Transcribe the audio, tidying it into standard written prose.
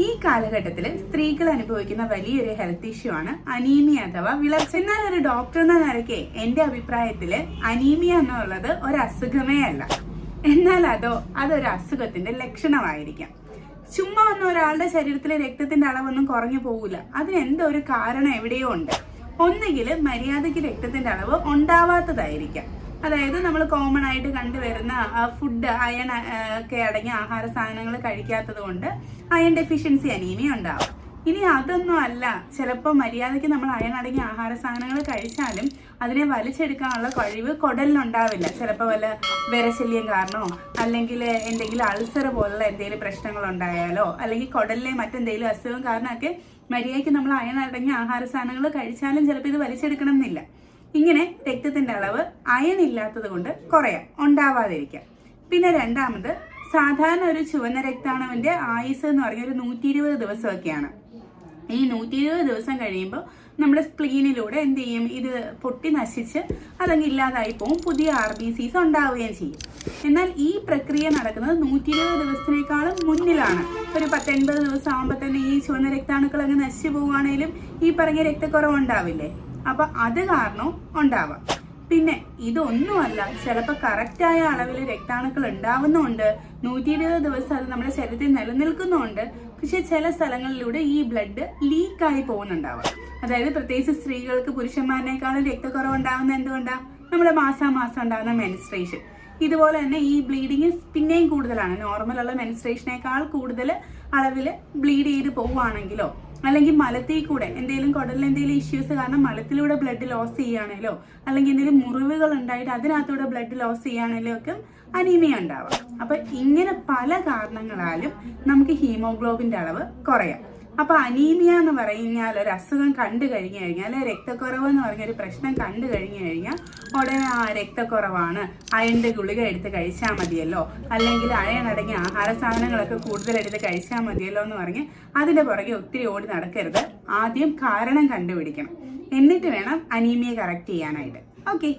ഈ കാലഘട്ടത്തിൽ സ്ത്രീകൾ അനുഭവിക്കുന്ന വലിയൊരു ഹെൽത്ത് ഇഷ്യൂ ആണ് അനീമിയ അഥവാ വിളർച്ച. എന്നാൽ ഒരു ഡോക്ടർ എന്ന നിലയ്ക്ക് എന്റെ അഭിപ്രായത്തില് അനീമിയ എന്നുള്ളത് ഒരു അസുഖമേ അല്ല. എന്നാൽ അതൊരു അസുഖത്തിന്റെ ലക്ഷണമായിരിക്കാം. ചുമ്മാ ഒന്നും ഒരാളുടെ ശരീരത്തിലെ രക്തത്തിന്റെ അളവൊന്നും കുറഞ്ഞു പോകില്ല. അതിന് എന്തോ ഒരു കാരണം എവിടെയോ ഉണ്ട്. ഒന്നുകിൽ മര്യാദയ്ക്ക് രക്തത്തിന്റെ അളവ് ഉണ്ടാവാത്തതായിരിക്കാം. അതായത് നമ്മൾ കോമൺ ആയിട്ട് കണ്ടുവരുന്ന ഫുഡ് അയൺ ഒക്കെ അടങ്ങിയ ആഹാര സാധനങ്ങൾ കഴിക്കാത്തത് കൊണ്ട് അയൺ ഡെഫിഷ്യൻസി അനീമിയ ഉണ്ടാവും. ഇനി അതൊന്നും അല്ല, ചിലപ്പോൾ മര്യാദയ്ക്ക് നമ്മൾ അയൺ അടങ്ങിയ ആഹാര സാധനങ്ങൾ കഴിച്ചാലും അതിനെ വലിച്ചെടുക്കാനുള്ള കഴിവ് കുടലിനുണ്ടാവില്ല. ചിലപ്പോൾ വല്ല വിരശല്യം കാരണമോ അല്ലെങ്കിൽ എന്തെങ്കിലും അൾസർ പോലുള്ള എന്തെങ്കിലും പ്രശ്നങ്ങൾ ഉണ്ടായാലോ അല്ലെങ്കിൽ കുടലിലെ മറ്റെന്തെങ്കിലും അസുഖം കാരണമൊക്കെ മര്യാദയ്ക്ക് നമ്മൾ അയൺ അടങ്ങിയ ആഹാര സാധനങ്ങൾ കഴിച്ചാലും ചിലപ്പോൾ ഇത് വലിച്ചെടുക്കണം എന്നില്ല. ഇങ്ങനെ രക്തത്തിന്റെ അളവ് അയൺ ഇല്ലാത്തത് കൊണ്ട് കുറയാം, ഉണ്ടാവാതിരിക്കാം. പിന്നെ രണ്ടാമത്, സാധാരണ ഒരു ചുവന്ന രക്താണുവിന്റെ ആയുസ് എന്ന് പറഞ്ഞ ഒരു 120 ദിവസമൊക്കെയാണ്. ഈ 120 ദിവസം കഴിയുമ്പോൾ നമ്മുടെ സ്പ്ലീനിലൂടെ എന്ത് ചെയ്യും, ഇത് പൊട്ടി നശിച്ച് അതങ്ങ് ഇല്ലാതായി പോവും, പുതിയ RBCs ഉണ്ടാവുകയും ചെയ്യും. എന്നാൽ ഈ പ്രക്രിയ നടക്കുന്നത് 120 ദിവസത്തിനേക്കാളും മുന്നിലാണ്. ഒരു 10-80 ദിവസം ആകുമ്പോൾ തന്നെ ഈ ചുവന്ന രക്താണുക്കൾ അങ്ങ് നശിച്ചു പോവുകയാണെങ്കിലും ഈ പറഞ്ഞ രക്തക്കുറവ് ഉണ്ടാവില്ലേ. അപ്പൊ അത് കാരണം ഉണ്ടാവാം. പിന്നെ ഇതൊന്നുമല്ല, ചിലപ്പോൾ കറക്റ്റായ അളവിൽ രക്താണുക്കൾ ഉണ്ടാവുന്നുണ്ട്, 120 ദിവസം അത് നമ്മുടെ ശരീരത്തിൽ നിലനിൽക്കുന്നുണ്ട്. പക്ഷെ ചില സ്ഥലങ്ങളിലൂടെ ഈ ബ്ലഡ് ലീക്കായി പോകുന്നുണ്ടാവാം. അതായത് പ്രത്യേകിച്ച് സ്ത്രീകൾക്ക് പുരുഷന്മാരിനേക്കാളും രക്തക്കുറവ് ഉണ്ടാവുന്ന എന്തുകൊണ്ടാ, നമ്മുടെ മാസാമാസം ഉണ്ടാകുന്ന മെൻസ്ട്രേഷൻ. ഇതുപോലെ തന്നെ ഈ ബ്ലീഡിങ് പിന്നെയും കൂടുതലാണ്. നോർമലുള്ള മെൻസ്ട്രേഷനേക്കാൾ കൂടുതൽ അളവിൽ ബ്ലീഡ് ചെയ്ത് പോവുകയാണെങ്കിലോ അല്ലെങ്കിൽ മലത്തിൽ കൂടെ എന്തെങ്കിലും കുടലിൽ എന്തെങ്കിലും ഇഷ്യൂസ് കാരണം മലത്തിലൂടെ ബ്ലഡ് ലോസ് ചെയ്യുകയാണെങ്കിലോ അല്ലെങ്കിൽ എന്തെങ്കിലും മുറിവുകൾ ഉണ്ടായിട്ട് അതിനകത്തൂടെ ബ്ലഡ് ലോസ് ചെയ്യുകയാണെങ്കിലോ ഒക്കെ അനീമിയ ഉണ്ടാവാം. അപ്പൊ ഇങ്ങനെ പല കാരണങ്ങളാലും നമുക്ക് ഹീമോഗ്ലോബിന്റെ അളവ് കുറയാം. അപ്പൊ അനീമിയ എന്ന് പറഞ്ഞാൽ ഒരു അസുഖം കണ്ടു കഴിഞ്ഞു കഴിഞ്ഞാൽ, രക്തക്കുറവ് എന്ന് പറഞ്ഞൊരു പ്രശ്നം കണ്ടു കഴിഞ്ഞു കഴിഞ്ഞാൽ ഉടനെ രക്തക്കുറവാണ്, അയണിന്റെ ഗുളിക എടുത്ത് കഴിച്ചാൽ മതിയല്ലോ, അല്ലെങ്കിൽ അയൺ അടങ്ങിയ ആഹാര സാധനങ്ങളൊക്കെ കൂടുതൽ എടുത്ത് കഴിച്ചാൽ മതിയല്ലോ എന്ന് പറഞ്ഞ് അതിന്റെ പുറകെ ഒത്തിരി ഓടി നടക്കരുത്. ആദ്യം കാരണം കണ്ടുപിടിക്കണം, എന്നിട്ട് വേണം അനീമിയ കറക്റ്റ് ചെയ്യാനായിട്ട്. ഓക്കെ.